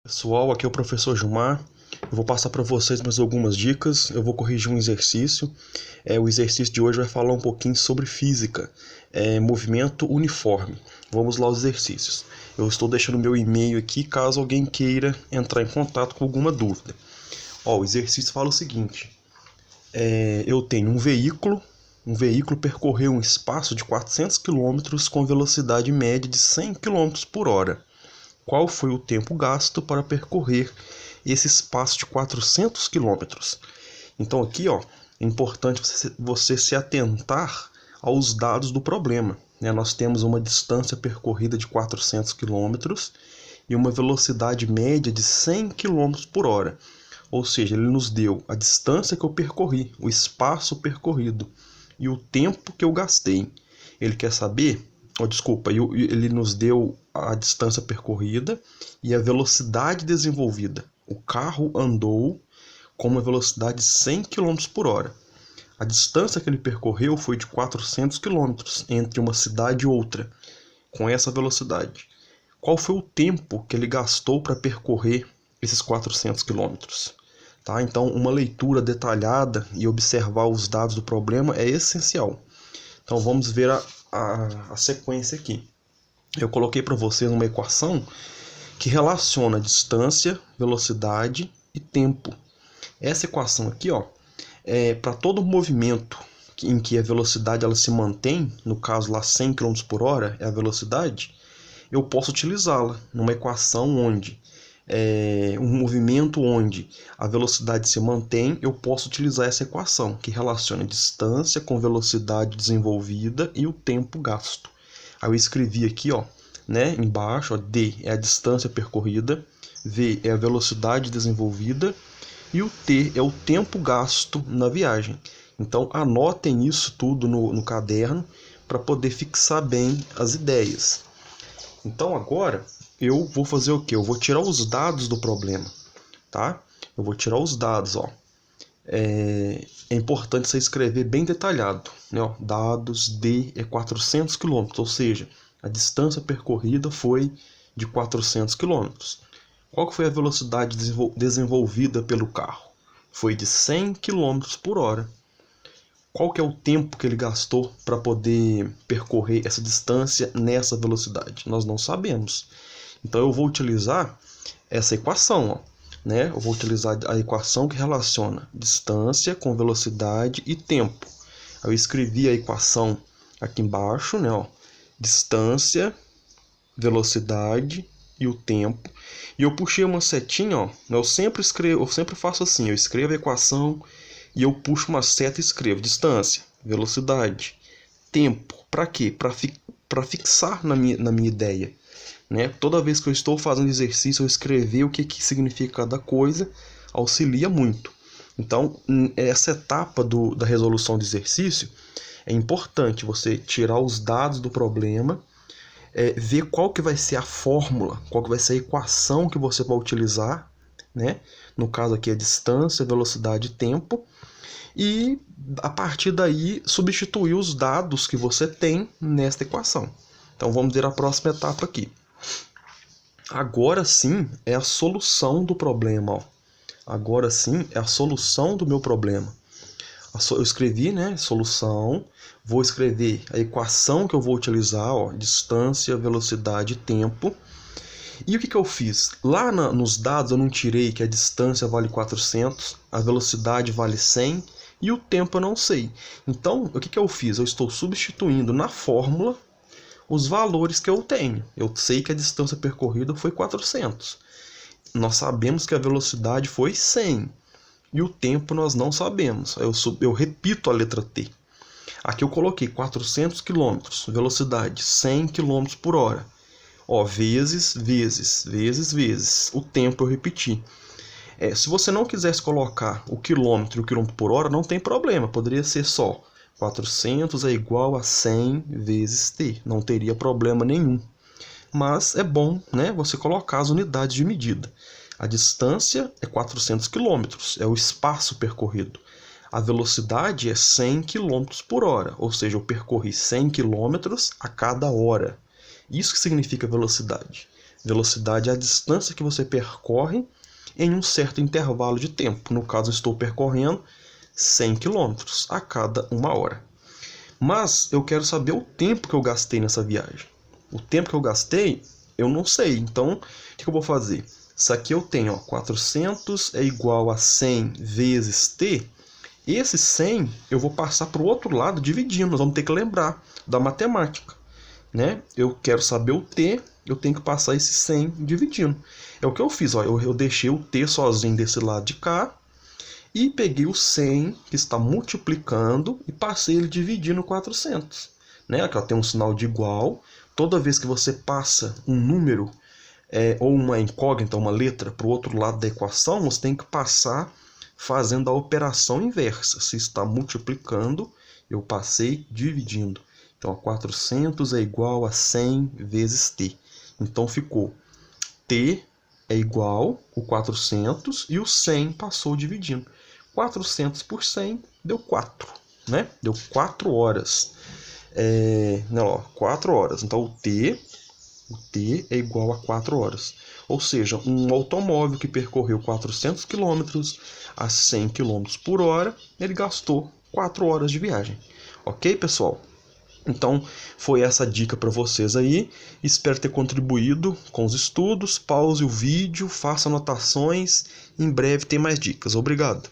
Pessoal, aqui é o professor Gilmar. Eu vou passar para vocês mais algumas dicas. Eu vou corrigir um exercício. O exercício de hoje vai falar um pouquinho sobre física, movimento uniforme. Vamos lá aos exercícios. Eu estou deixando meu e-mail aqui caso alguém queira entrar em contato com alguma dúvida. O exercício fala o seguinte: eu tenho um veículo percorreu um espaço de 400 km com velocidade média de 100 km por hora. Qual foi o tempo gasto para percorrer esse espaço de 400 quilômetros? Então aqui, é importante você se atentar aos dados do problema, né? Nós temos uma distância percorrida de 400 quilômetros e uma velocidade média de 100 quilômetros por hora. Ou seja, ele nos deu a distância que eu percorri, o espaço percorrido e o tempo que eu gastei. Ele quer saber... ele nos deu a distância percorrida e a velocidade desenvolvida. O carro andou com uma velocidade de 100 km por hora. A distância que ele percorreu foi de 400 km entre uma cidade e outra, com essa velocidade. Qual foi o tempo que ele gastou para percorrer esses 400 km? Tá? Então, uma leitura detalhada e observar os dados do problema é essencial. Então, vamos ver a sequência aqui. Eu coloquei para vocês uma equação que relaciona distância, velocidade e tempo. Essa equação aqui, é para todo movimento em que a velocidade ela se mantém, no caso lá 100 km por hora é a velocidade, eu posso utilizá-la numa equação onde um movimento onde a velocidade se mantém, eu posso utilizar essa equação que relaciona distância com velocidade desenvolvida e o tempo gasto. Aí eu escrevi aqui, né, embaixo, D é a distância percorrida, V é a velocidade desenvolvida e o T é o tempo gasto na viagem. Então anotem isso tudo no caderno para poder fixar bem as ideias. Então agora eu vou fazer o quê? Eu vou tirar os dados do problema, tá? Eu vou tirar os dados, É importante você escrever bem detalhado, né? Dados D é 400 km, ou seja, a distância percorrida foi de 400 km. Qual que foi a velocidade desenvolvida pelo carro? Foi de 100 km por hora. Qual que é o tempo que ele gastou para poder percorrer essa distância nessa velocidade? Nós não sabemos. Então eu vou utilizar essa equação, né? Eu vou utilizar a equação que relaciona distância com velocidade e tempo. Eu escrevi a equação aqui embaixo, né? Distância, velocidade e o tempo. E eu puxei uma setinha, eu sempre faço assim, eu escrevo a equação e eu puxo uma seta e escrevo distância, velocidade, tempo. Para quê? Para fixar na minha ideia. Né? Toda vez que eu estou fazendo exercício, eu escrever o que significa cada coisa auxilia muito. Então, essa etapa da resolução de exercício é importante você tirar os dados do problema, ver qual que vai ser a fórmula, qual que vai ser a equação que você vai utilizar, né? No caso aqui é distância, velocidade e tempo, e a partir daí substituir os dados que você tem nesta equação. Então vamos ver a próxima etapa aqui. Agora sim é a solução do problema. Agora sim é a solução do meu problema. Eu escrevi, né, solução, vou escrever a equação que eu vou utilizar, distância, velocidade e tempo. E o que eu fiz? Lá nos dados eu não tirei que a distância vale 400, a velocidade vale 100 e o tempo eu não sei. Então, o que eu fiz? Eu estou substituindo na fórmula os valores que eu tenho. Eu sei que a distância percorrida foi 400. Nós sabemos que a velocidade foi 100. E o tempo nós não sabemos. Eu repito a letra T. Aqui eu coloquei 400 km, velocidade 100 km por hora. Vezes. O tempo eu repeti. Se você não quisesse colocar o quilômetro e o quilômetro por hora, não tem problema. Poderia ser só 400 é igual a 100 vezes t. Não teria problema nenhum. Mas é bom, né, você colocar as unidades de medida. A distância é 400 km, é o espaço percorrido. A velocidade é 100 km por hora, ou seja, eu percorri 100 km a cada hora. Isso que significa velocidade. Velocidade é a distância que você percorre em um certo intervalo de tempo. No caso, eu estou percorrendo 100 km a cada 1 hora. Mas eu quero saber o tempo que eu gastei nessa viagem. O tempo que eu gastei, eu não sei. Então, o que eu vou fazer? Isso aqui eu tenho, 400 é igual a 100 vezes t. Esse 100 eu vou passar para o outro lado dividindo. Nós vamos ter que lembrar da matemática, né? Eu quero saber o t, eu tenho que passar esse 100 dividindo. É o que eu fiz, ó. Eu deixei o t sozinho desse lado de cá e peguei o 100 que está multiplicando e passei ele dividindo 400, né? Aqui, ó, tem um sinal de igual. Toda vez que você passa um número ou uma incógnita, uma letra, para o outro lado da equação, você tem que passar fazendo a operação inversa. Se está multiplicando, eu passei dividindo. Então, 400 é igual a 100 vezes t. Então, ficou t é igual o 400 e o 100 passou dividindo. 400 por 100 deu 4, né? Deu 4 horas. Não, ó, 4 horas. Então, o t é igual a 4 horas. Ou seja, um automóvel que percorreu 400 km a 100 km por hora, ele gastou 4 horas de viagem. Ok, pessoal? Então, foi essa dica para vocês aí. Espero ter contribuído com os estudos. Pause o vídeo, faça anotações. Em breve tem mais dicas. Obrigado.